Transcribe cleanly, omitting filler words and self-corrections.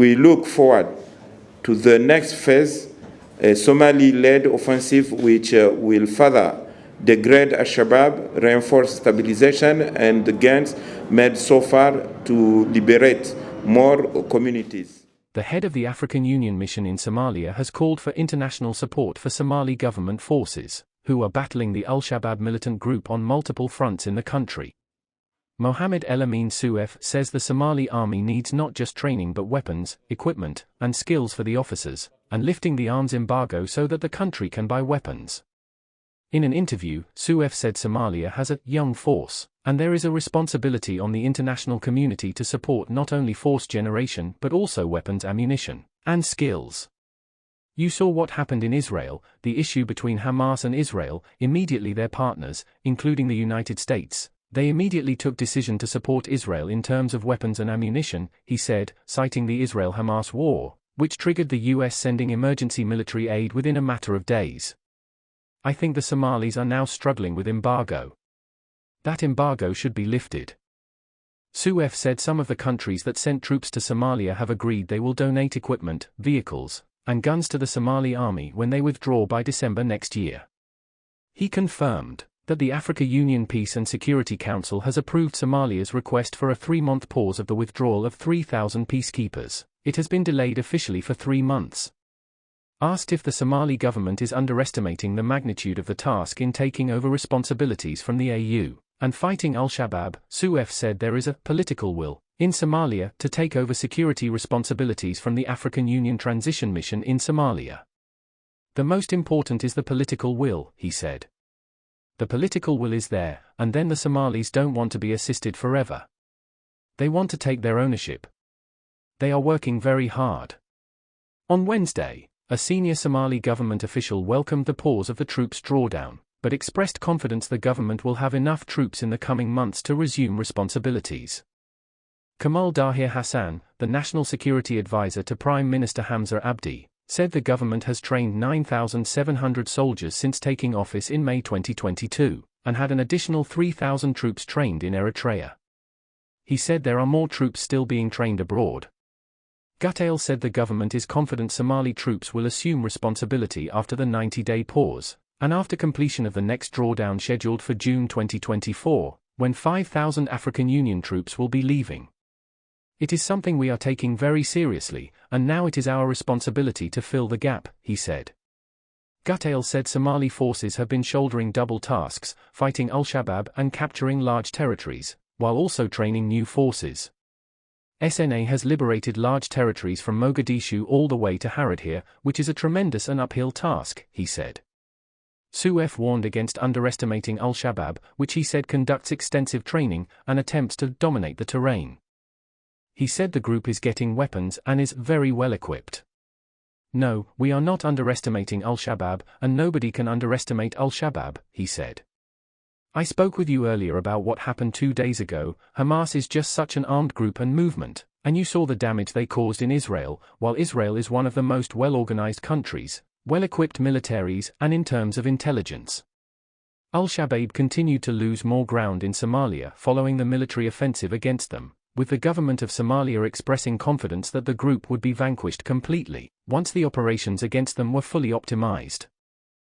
we look forward to the next phase, a Somali-led offensive which will further degrade Shabab, reinforce stabilization and the gains made so far to liberate more communities. The head of the African Union mission in Somalia has called for international support for Somali government forces, who are battling the Al-Shabaab militant group on multiple fronts in the country. Mohamed El Amin Suef says the Somali army needs not just training but weapons, equipment, and skills for the officers, and lifting the arms embargo so that the country can buy weapons. In an interview, Suef said Somalia has a young force, and there is a responsibility on the international community to support not only force generation but also weapons, ammunition, and skills. You saw what happened in Israel, the issue between Hamas and Israel, immediately their partners, including the United States. They immediately took decision to support Israel in terms of weapons and ammunition, he said, citing the Israel-Hamas war, which triggered the US sending emergency military aid within a matter of days. I think the Somalis are now struggling with embargo. That embargo should be lifted. Suef said some of the countries that sent troops to Somalia have agreed they will donate equipment, vehicles, and guns to the Somali army when they withdraw by December next year. He confirmed that the African Union Peace and Security Council has approved Somalia's request for a 3-month pause of the withdrawal of 3,000 peacekeepers. It has been delayed officially for 3 months. Asked if the Somali government is underestimating the magnitude of the task in taking over responsibilities from the AU and fighting Al-Shabaab, Suef said there is a political will in Somalia to take over security responsibilities from the African Union Transition Mission in Somalia. The most important is the political will, he said. The political will is there, and then the Somalis don't want to be assisted forever. They want to take their ownership. They are working very hard. On Wednesday, a senior Somali government official welcomed the pause of the troops' drawdown, but expressed confidence the government will have enough troops in the coming months to resume responsibilities. Kamal Dahir Hassan, the National Security Advisor to Prime Minister Hamza Abdi, said the government has trained 9,700 soldiers since taking office in May 2022, and had an additional 3,000 troops trained in Eritrea. He said there are more troops still being trained abroad. Gutail said the government is confident Somali troops will assume responsibility after the 90-day pause, and after completion of the next drawdown scheduled for June 2024, when 5,000 African Union troops will be leaving. It is something we are taking very seriously, and now it is our responsibility to fill the gap, he said. Gutail said Somali forces have been shouldering double tasks, fighting Al-Shabaab and capturing large territories, while also training new forces. SNA has liberated large territories from Mogadishu all the way to Haradhir, which is a tremendous and uphill task, he said. Suef warned against underestimating Al-Shabaab, which he said conducts extensive training and attempts to dominate the terrain. He said the group is getting weapons and is very well equipped. No, we are not underestimating Al-Shabaab, and nobody can underestimate Al-Shabaab, he said. I spoke with you earlier about what happened 2 days ago. Hamas is just such an armed group and movement, and you saw the damage they caused in Israel, while Israel is one of the most well-organized countries, well-equipped militaries, and in terms of intelligence. Al-Shabaab continued to lose more ground in Somalia following the military offensive against them, with the government of Somalia expressing confidence that the group would be vanquished completely once the operations against them were fully optimized.